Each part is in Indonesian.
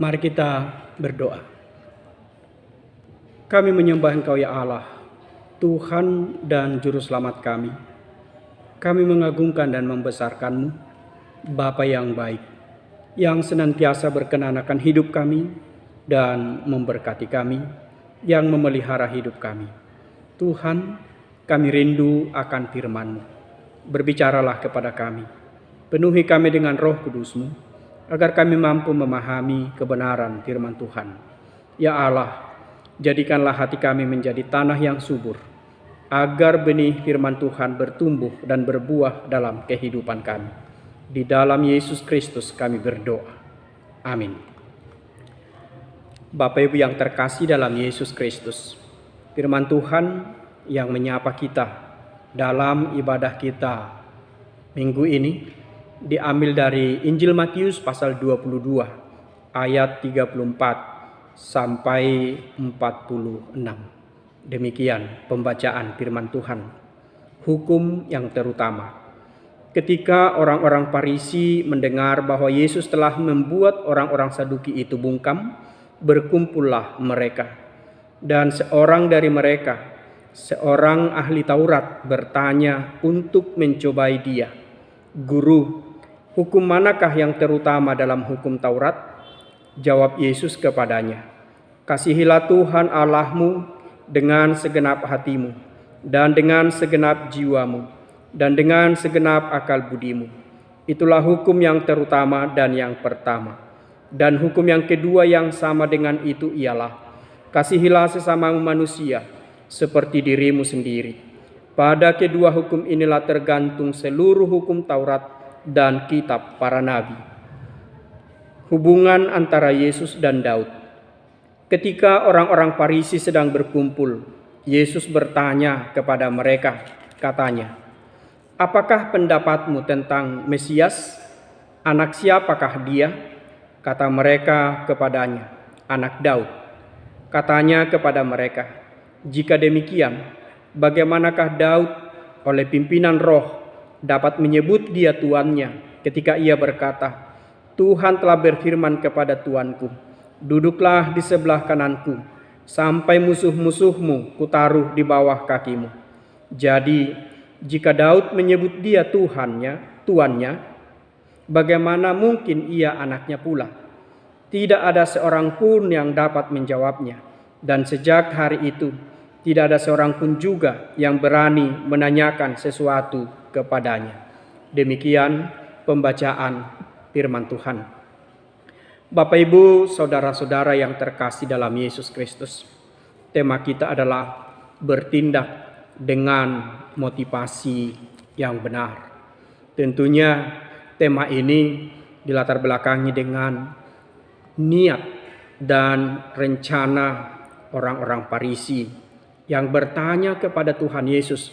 Mari kita berdoa. Kami menyembah Engkau ya Allah, Tuhan dan Juru Selamat kami. Kami mengagungkan dan membesarkan-Mu, Bapa yang baik, yang senantiasa berkenan akan hidup kami dan memberkati kami, yang memelihara hidup kami. Tuhan, kami rindu akan firman-Mu. Berbicaralah kepada kami. Penuhi kami dengan Roh Kudus-Mu, agar kami mampu memahami kebenaran firman Tuhan. Ya Allah, jadikanlah hati kami menjadi tanah yang subur, agar benih firman Tuhan bertumbuh dan berbuah dalam kehidupan kami. Di dalam Yesus Kristus kami berdoa. Amin. Bapak Ibu yang terkasih dalam Yesus Kristus, firman Tuhan yang menyapa kita dalam ibadah kita minggu ini diambil dari Injil Matius pasal 22 ayat 34 sampai 46. Demikian pembacaan firman Tuhan. Hukum yang terutama. Ketika orang-orang Farisi mendengar bahwa Yesus telah membuat orang-orang Saduki itu bungkam, berkumpullah mereka. Dan seorang dari mereka, seorang ahli Taurat, bertanya untuk mencobai dia, "Guru, hukum manakah yang terutama dalam hukum Taurat?" Jawab Yesus kepadanya, "Kasihilah Tuhan Allahmu dengan segenap hatimu, dan dengan segenap jiwamu, dan dengan segenap akal budimu. Itulah hukum yang terutama dan yang pertama. Dan hukum yang kedua yang sama dengan itu ialah, kasihilah sesamamu manusia seperti dirimu sendiri. Pada kedua hukum inilah tergantung seluruh hukum Taurat dan kitab para nabi." Hubungan antara Yesus dan Daud. Ketika orang-orang Farisi sedang berkumpul, Yesus bertanya kepada mereka, katanya, "Apakah pendapatmu tentang Mesias? Anak siapakah dia?" Kata mereka kepadanya, "Anak Daud." Katanya kepada mereka, "Jika demikian, bagaimanakah Daud oleh pimpinan roh dapat menyebut dia tuannya ketika ia berkata, 'Tuhan telah berfirman kepada Tuanku, duduklah di sebelah kananku, sampai musuh-musuhmu kutaruh di bawah kakimu.' Jadi, jika Daud menyebut dia tuannya, bagaimana mungkin ia anaknya pula? Tidak ada seorang pun yang dapat menjawabnya, dan sejak hari itu tidak ada seorang pun juga yang berani menanyakan sesuatu kepadanya." Demikian pembacaan firman Tuhan. Bapak Ibu, saudara-saudara yang terkasih dalam Yesus Kristus, tema kita adalah bertindak dengan motivasi yang benar. Tentunya tema ini dilatar belakangi dengan niat dan rencana orang-orang Farisi yang bertanya kepada Tuhan Yesus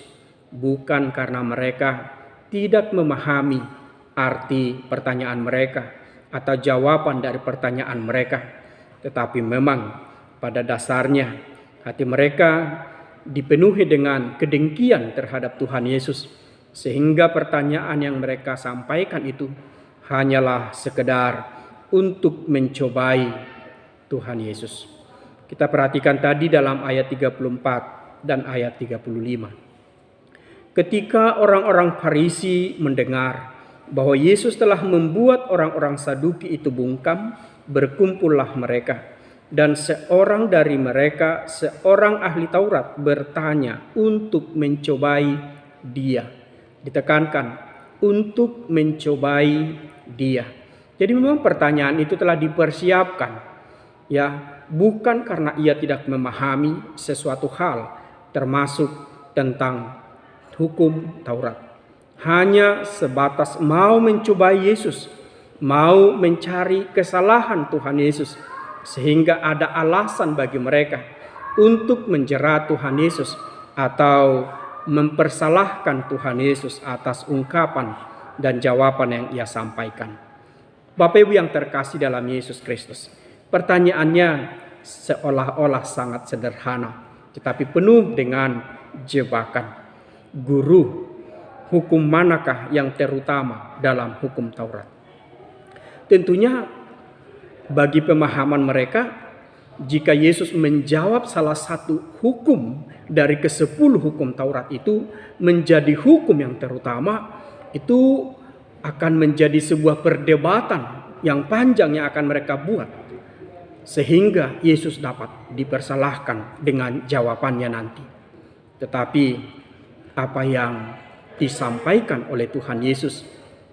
bukan karena mereka tidak memahami arti pertanyaan mereka atau jawaban dari pertanyaan mereka, tetapi memang pada dasarnya hati mereka dipenuhi dengan kedengkian terhadap Tuhan Yesus, sehingga pertanyaan yang mereka sampaikan itu hanyalah sekedar untuk mencobai Tuhan Yesus. Kita perhatikan tadi dalam ayat 34 dan ayat 35. Ketika orang-orang Farisi mendengar bahwa Yesus telah membuat orang-orang Saduki itu bungkam, berkumpullah mereka. Dan seorang dari mereka, seorang ahli Taurat, bertanya untuk mencobai dia. Ditekankan, untuk mencobai dia. Jadi memang pertanyaan itu telah dipersiapkan, ya, bukan karena ia tidak memahami sesuatu hal, termasuk tentang hukum Taurat. Hanya sebatas mau mencobai Yesus, mau mencari kesalahan Tuhan Yesus, sehingga ada alasan bagi mereka untuk menjerat Tuhan Yesus atau mempersalahkan Tuhan Yesus atas ungkapan dan jawaban yang ia sampaikan. Bapak Ibu yang terkasih dalam Yesus Kristus, pertanyaannya seolah-olah sangat sederhana, tetapi penuh dengan jebakan. Guru, hukum manakah yang terutama dalam hukum Taurat? Tentunya Bagi pemahaman mereka, jika Yesus menjawab salah satu hukum dari ke-10 hukum Taurat itu menjadi hukum yang terutama, itu akan menjadi sebuah perdebatan yang panjang yang akan mereka buat. Sehingga Yesus dapat dipersalahkan dengan jawabannya nanti. Tetapi apa yang disampaikan oleh Tuhan Yesus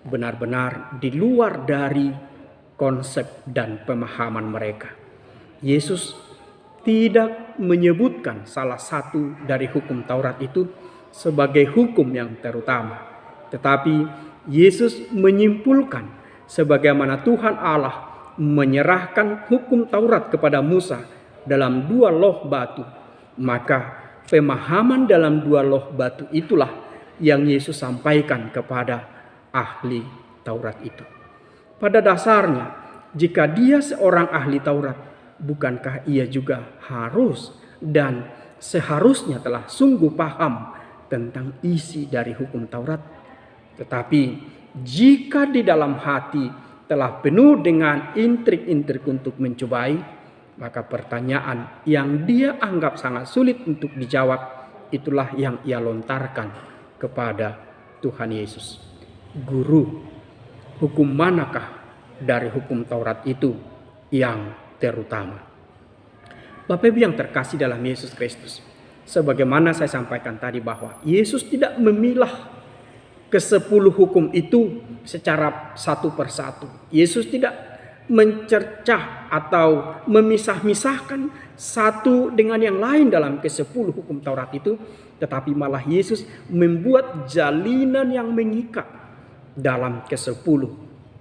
benar-benar di luar dari konsep dan pemahaman mereka. Yesus tidak menyebutkan salah satu dari hukum Taurat itu sebagai hukum yang terutama. Tetapi Yesus menyimpulkan sebagaimana Tuhan Allah menyerahkan hukum Taurat kepada Musa dalam 2 loh batu. Maka pemahaman dalam 2 loh batu itulah yang Yesus sampaikan kepada ahli Taurat itu. Pada dasarnya, jika dia seorang ahli Taurat, bukankah ia juga harus dan seharusnya telah sungguh paham tentang isi dari hukum Taurat? Tetapi jika di dalam hati telah penuh dengan intrik-intrik untuk mencobai, maka pertanyaan yang dia anggap sangat sulit untuk dijawab, itulah yang ia lontarkan kepada Tuhan Yesus. Guru, hukum manakah dari hukum Taurat itu yang terutama? Bapak Ibu yang terkasih dalam Yesus Kristus, sebagaimana saya sampaikan tadi bahwa Yesus tidak memilah ke-10 hukum itu secara satu persatu. Yesus tidak mencercah atau memisah-misahkan satu dengan yang lain dalam ke-10 hukum Taurat itu, tetapi malah Yesus membuat jalinan yang mengikat dalam ke-10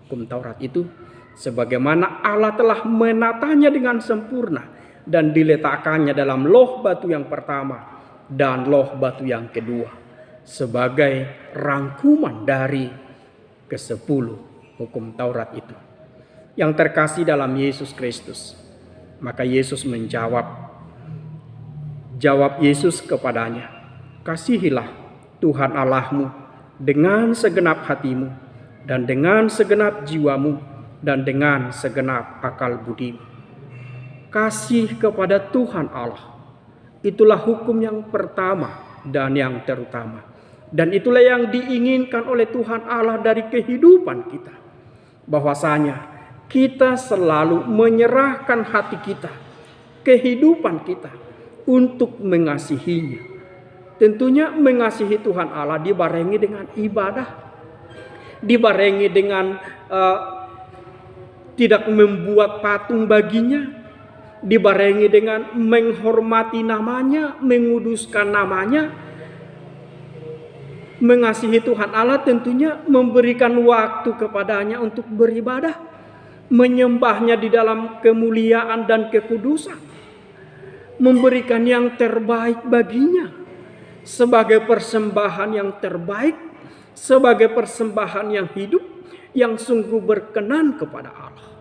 hukum Taurat itu, sebagaimana Allah telah menatanya dengan sempurna dan diletakkannya dalam loh batu yang pertama dan loh batu yang kedua sebagai rangkuman dari ke-10 hukum Taurat itu. Yang terkasih dalam Yesus Kristus, maka Yesus jawab Yesus kepadanya, kasihilah Tuhan Allahmu dengan segenap hatimu dan dengan segenap jiwamu dan dengan segenap akal budimu. Kasih kepada Tuhan Allah, itulah hukum yang pertama dan yang terutama. Dan itulah yang diinginkan oleh Tuhan Allah dari kehidupan kita. Bahwasanya kita selalu menyerahkan hati kita, kehidupan kita untuk mengasihinya. Tentunya mengasihi Tuhan Allah dibarengi dengan ibadah, dibarengi dengan tidak membuat patung baginya, dibarengi dengan menghormati namanya, menguduskan namanya. Mengasihi Tuhan Allah tentunya memberikan waktu kepadanya untuk beribadah, menyembahnya di dalam kemuliaan dan kekudusan, memberikan yang terbaik baginya sebagai persembahan yang terbaik, sebagai persembahan yang hidup, yang sungguh berkenan kepada Allah.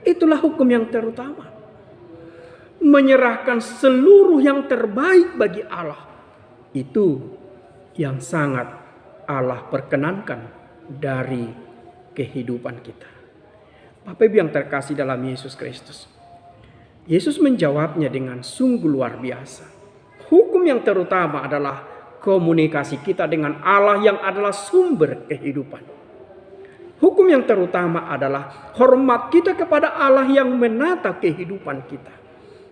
Itulah hukum yang terutama. Menyerahkan seluruh yang terbaik bagi Allah. Itu yang sangat Allah perkenankan dari kehidupan kita. Bapak Ibu yang terkasih dalam Yesus Kristus, Yesus menjawabnya dengan sungguh luar biasa. Hukum yang terutama adalah komunikasi kita dengan Allah yang adalah sumber kehidupan. Hukum yang terutama adalah hormat kita kepada Allah yang menata kehidupan kita.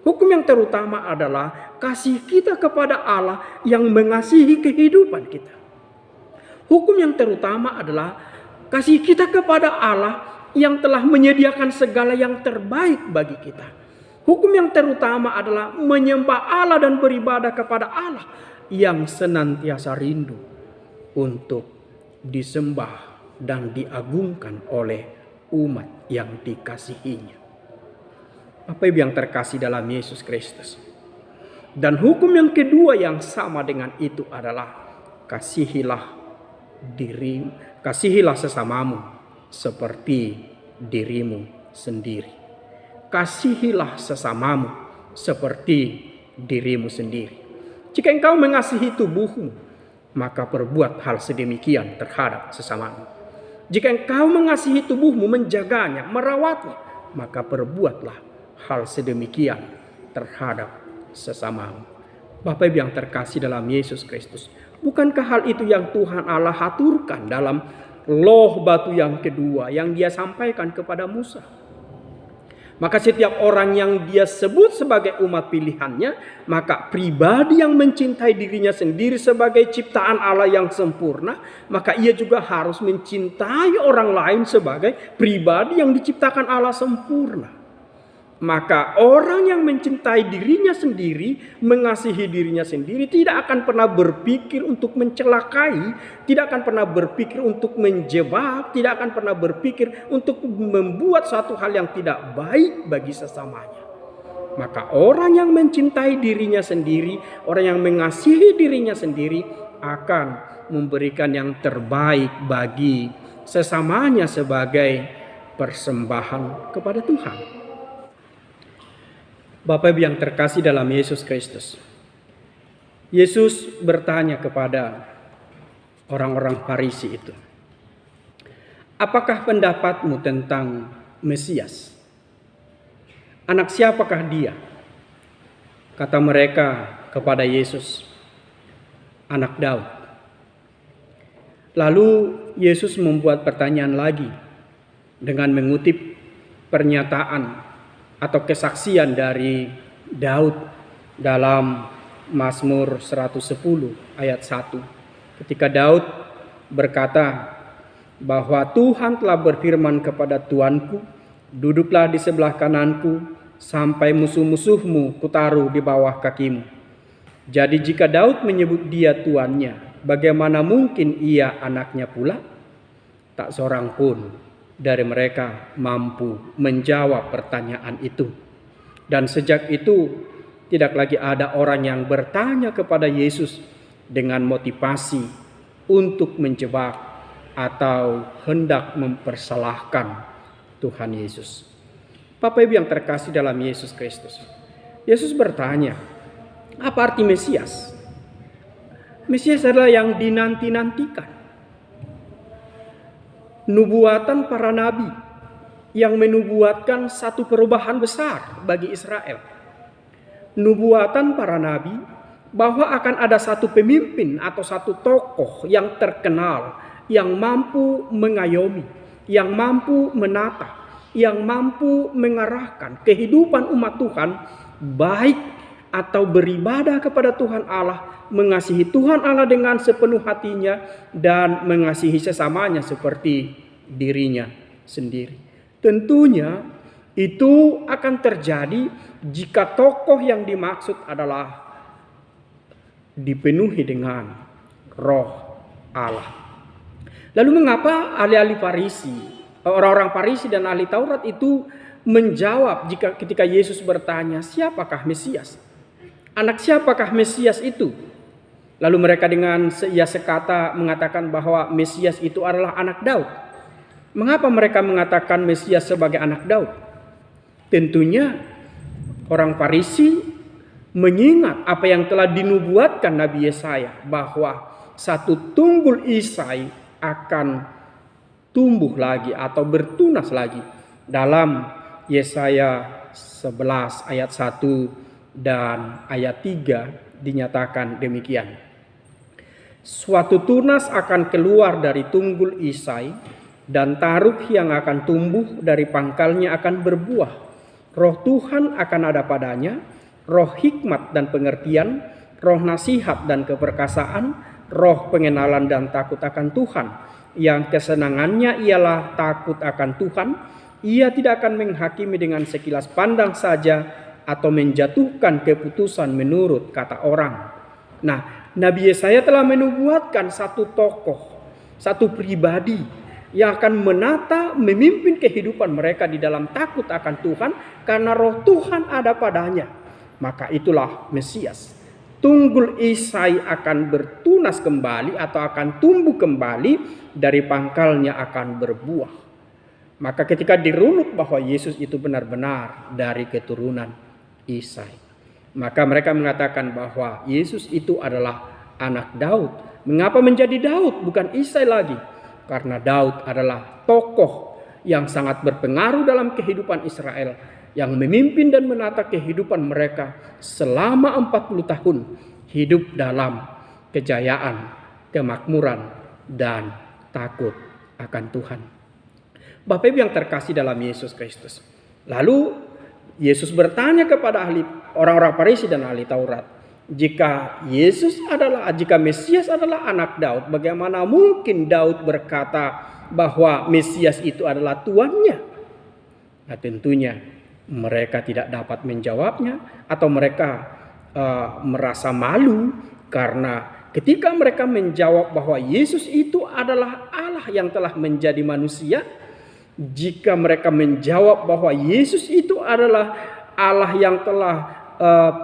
Hukum yang terutama adalah kasih kita kepada Allah yang mengasihi kehidupan kita. Hukum yang terutama adalah kasih kita kepada Allah yang telah menyediakan segala yang terbaik bagi kita. Hukum yang terutama adalah menyembah Allah dan beribadah kepada Allah yang senantiasa rindu untuk disembah dan diagungkan oleh umat yang dikasihinya. Bapak Ibu yang terkasih dalam Yesus Kristus. Dan hukum yang kedua yang sama dengan itu adalah kasihilah sesamamu seperti dirimu sendiri. Kasihilah sesamamu seperti dirimu sendiri. Jika engkau mengasihi tubuhmu, maka perbuat hal sedemikian terhadap sesamamu. Jika engkau mengasihi tubuhmu, menjaganya, merawatnya, maka perbuatlah hal sedemikian terhadap sesamamu. Bapak Ibu yang terkasih dalam Yesus Kristus, bukankah hal itu yang Tuhan Allah aturkan dalam loh batu yang kedua yang Dia sampaikan kepada Musa? Maka setiap orang yang Dia sebut sebagai umat pilihannya, maka pribadi yang mencintai dirinya sendiri sebagai ciptaan Allah yang sempurna, maka ia juga harus mencintai orang lain sebagai pribadi yang diciptakan Allah sempurna. Maka orang yang mencintai dirinya sendiri, mengasihi dirinya sendiri, tidak akan pernah berpikir untuk mencelakai, tidak akan pernah berpikir untuk menjebak, tidak akan pernah berpikir untuk membuat suatu hal yang tidak baik bagi sesamanya. Maka orang yang mencintai dirinya sendiri, orang yang mengasihi dirinya sendiri akan memberikan yang terbaik bagi sesamanya sebagai persembahan kepada Tuhan. Bapak Ibu yang terkasih dalam Yesus Kristus, Yesus bertanya kepada orang-orang Farisi itu, apakah pendapatmu tentang Mesias? Anak siapakah dia? Kata mereka kepada Yesus, anak Daud. Lalu Yesus membuat pertanyaan lagi dengan mengutip pernyataan atau kesaksian dari Daud dalam Mazmur 110 ayat 1. Ketika Daud berkata bahwa Tuhan telah berfirman kepada Tuanku, duduklah di sebelah kananku sampai musuh-musuhmu kutaruh di bawah kakimu. Jadi jika Daud menyebut dia tuannya, bagaimana mungkin ia anaknya pula? Tak seorang pun dari mereka mampu menjawab pertanyaan itu. Dan sejak itu tidak lagi ada orang yang bertanya kepada Yesus dengan motivasi untuk menjebak atau hendak mempersalahkan Tuhan Yesus. Bapak Ibu yang terkasih dalam Yesus Kristus, Yesus bertanya, apa arti Mesias? Mesias adalah yang dinanti-nantikan. Nubuatan para nabi yang menubuatkan satu perubahan besar bagi Israel. Nubuatan para nabi bahwa akan ada satu pemimpin atau satu tokoh yang terkenal, yang mampu mengayomi, yang mampu menata, yang mampu mengarahkan kehidupan umat Tuhan baik atau beribadah kepada Tuhan Allah, mengasihi Tuhan Allah dengan sepenuh hatinya, dan mengasihi sesamanya seperti dirinya sendiri. Tentunya itu akan terjadi jika tokoh yang dimaksud adalah dipenuhi dengan Roh Allah. Lalu mengapa ahli-ahli Farisi, orang-orang Farisi dan ahli Taurat itu menjawab ketika Yesus bertanya, siapakah Mesias? Anak siapakah Mesias itu? Lalu mereka dengan seia sekata mengatakan bahwa Mesias itu adalah anak Daud. Mengapa mereka mengatakan Mesias sebagai anak Daud? Tentunya orang Farisi mengingat apa yang telah dinubuatkan Nabi Yesaya, bahwa satu tunggul Isai akan tumbuh lagi atau bertunas lagi. Dalam Yesaya 11 ayat 1 dan ayat 3 dinyatakan demikian. Suatu tunas akan keluar dari tunggul Isai, dan taruk yang akan tumbuh dari pangkalnya akan berbuah. Roh Tuhan akan ada padanya, roh hikmat dan pengertian, roh nasihat dan keperkasaan, roh pengenalan dan takut akan Tuhan. Yang kesenangannya ialah takut akan Tuhan. Ia tidak akan menghakimi dengan sekilas pandang saja atau menjatuhkan keputusan menurut kata orang. Nah, Nabi Yesaya telah menubuatkan satu tokoh, satu pribadi yang akan menata, memimpin kehidupan mereka di dalam takut akan Tuhan, karena roh Tuhan ada padanya. Maka itulah Mesias. Tunggul Isai akan bertunas kembali atau akan tumbuh kembali, dari pangkalnya akan berbuah. Maka ketika dirunut bahwa Yesus itu benar-benar dari keturunan Isai, maka mereka mengatakan bahwa Yesus itu adalah anak Daud. Mengapa menjadi Daud bukan Isai lagi? Karena Daud adalah tokoh yang sangat berpengaruh dalam kehidupan Israel, yang memimpin dan menata kehidupan mereka selama 40 tahun hidup dalam kejayaan, kemakmuran, dan takut akan Tuhan. Bapak Ibu yang terkasih dalam Yesus Kristus. Lalu Yesus bertanya kepada orang-orang Farisi dan ahli Taurat, jika Mesias adalah anak Daud, bagaimana mungkin Daud berkata bahwa Mesias itu adalah tuannya? Nah, tentunya mereka tidak dapat menjawabnya, atau mereka merasa malu karena ketika mereka menjawab bahwa Yesus itu adalah Allah yang telah menjadi manusia, jika mereka menjawab bahwa Yesus itu adalah Allah yang telah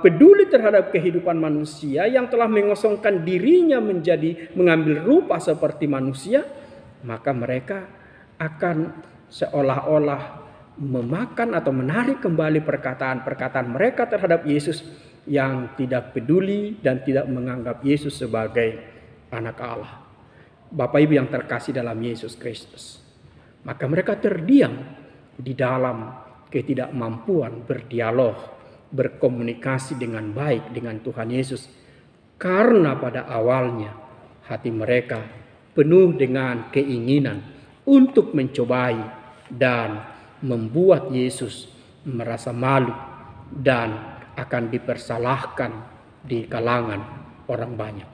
peduli terhadap kehidupan manusia, yang telah mengosongkan dirinya mengambil rupa seperti manusia, maka mereka akan seolah-olah memakan atau menarik kembali perkataan-perkataan mereka terhadap Yesus yang tidak peduli dan tidak menganggap Yesus sebagai anak Allah. Bapak Ibu yang terkasih dalam Yesus Kristus, maka mereka terdiam di dalam ketidakmampuan berdialog, berkomunikasi dengan baik dengan Tuhan Yesus, karena pada awalnya hati mereka penuh dengan keinginan untuk mencobai dan membuat Yesus merasa malu dan akan dipersalahkan di kalangan orang banyak.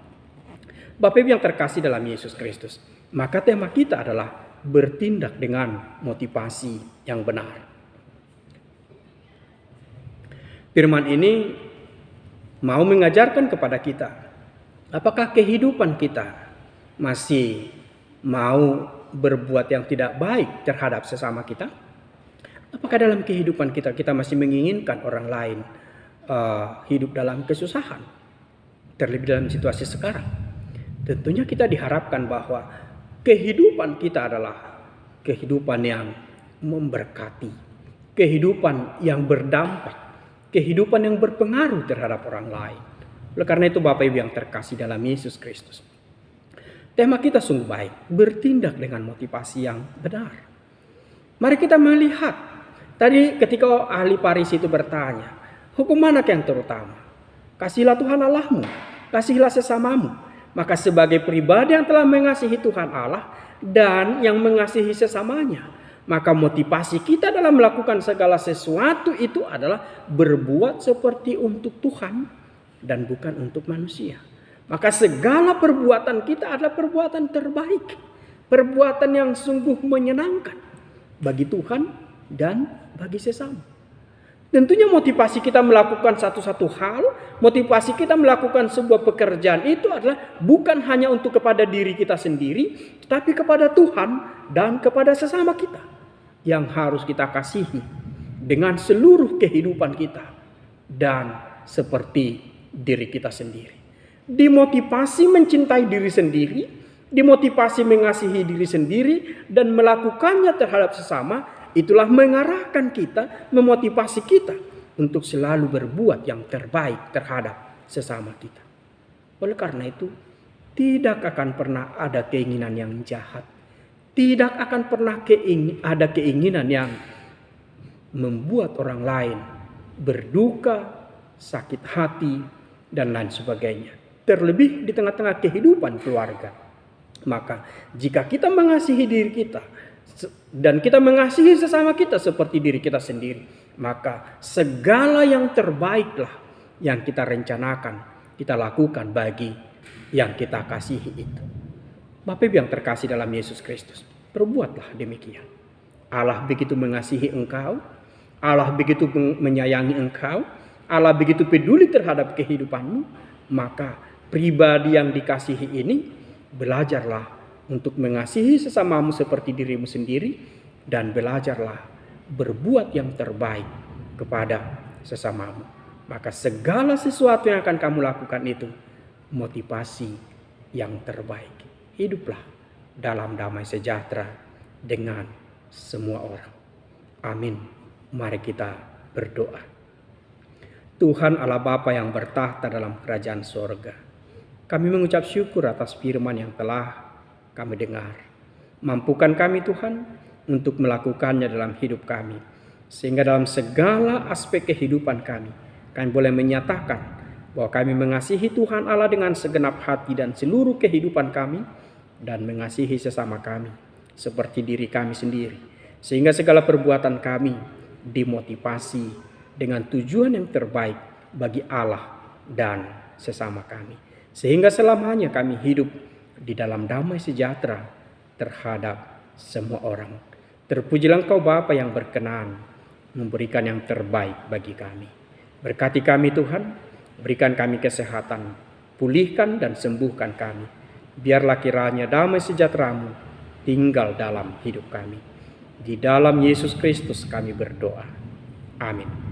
Bapak Ibu yang terkasih dalam Yesus Kristus, maka tema kita adalah bertindak dengan motivasi yang benar. Firman ini mau mengajarkan kepada kita, apakah kehidupan kita masih mau berbuat yang tidak baik terhadap sesama kita? Apakah dalam kehidupan kita masih menginginkan orang lain hidup dalam kesusahan, terlebih dalam situasi sekarang? Tentunya kita diharapkan bahwa kehidupan kita adalah kehidupan yang memberkati, kehidupan yang berdampak, kehidupan yang berpengaruh terhadap orang lain. Oleh karena itu Bapak Ibu yang terkasih dalam Yesus Kristus, tema kita sungguh baik, bertindak dengan motivasi yang benar. Mari kita melihat, tadi ketika ahli Farisi itu bertanya, hukum mana yang terutama? Kasihilah Tuhan Allahmu, kasihilah sesamamu. Maka sebagai pribadi yang telah mengasihi Tuhan Allah dan yang mengasihi sesamanya, maka motivasi kita dalam melakukan segala sesuatu itu adalah berbuat seperti untuk Tuhan dan bukan untuk manusia. Maka segala perbuatan kita adalah perbuatan terbaik, perbuatan yang sungguh menyenangkan bagi Tuhan dan bagi sesama. Tentunya motivasi kita melakukan satu hal, motivasi kita melakukan sebuah pekerjaan itu adalah bukan hanya untuk kepada diri kita sendiri, tetapi kepada Tuhan dan kepada sesama kita yang harus kita kasihi dengan seluruh kehidupan kita dan seperti diri kita sendiri. Dimotivasi mencintai diri sendiri, dimotivasi mengasihi diri sendiri dan melakukannya terhadap sesama, itulah mengarahkan kita, memotivasi kita untuk selalu berbuat yang terbaik terhadap sesama kita. Oleh karena itu, tidak akan pernah ada keinginan yang jahat. Tidak akan pernah ada keinginan yang membuat orang lain berduka, sakit hati, dan lain sebagainya. Terlebih di tengah-tengah kehidupan keluarga. Maka jika kita mengasihi diri kita, dan kita mengasihi sesama kita seperti diri kita sendiri, maka segala yang terbaiklah yang kita rencanakan, kita lakukan bagi yang kita kasihi itu. Bapak Ibu yang terkasih dalam Yesus Kristus, perbuatlah demikian. Allah begitu mengasihi engkau, Allah begitu menyayangi engkau, Allah begitu peduli terhadap kehidupanmu, maka pribadi yang dikasihi ini, belajarlah untuk mengasihi sesamamu seperti dirimu sendiri, dan belajarlah berbuat yang terbaik kepada sesamamu. Maka segala sesuatu yang akan kamu lakukan itu motivasi yang terbaik. Hiduplah dalam damai sejahtera dengan semua orang. Amin. Mari kita berdoa. Tuhan Allah Bapa yang bertahta dalam kerajaan sorga, kami mengucap syukur atas firman yang telah kami dengar. Mampukan kami Tuhan untuk melakukannya dalam hidup kami. Sehingga dalam segala aspek kehidupan kami boleh menyatakan bahwa kami mengasihi Tuhan Allah dengan segenap hati dan seluruh kehidupan kami, dan mengasihi sesama kami seperti diri kami sendiri. Sehingga segala perbuatan kami dimotivasi dengan tujuan yang terbaik bagi Allah dan sesama kami. Sehingga selamanya kami hidup di dalam damai sejahtera terhadap semua orang. Terpujilah Engkau Bapa yang berkenan memberikan yang terbaik bagi kami. Berkati kami Tuhan, berikan kami kesehatan, pulihkan dan sembuhkan kami. Biarlah kiranya damai sejahtera-Mu tinggal dalam hidup kami. Di dalam Yesus Kristus kami berdoa. Amin.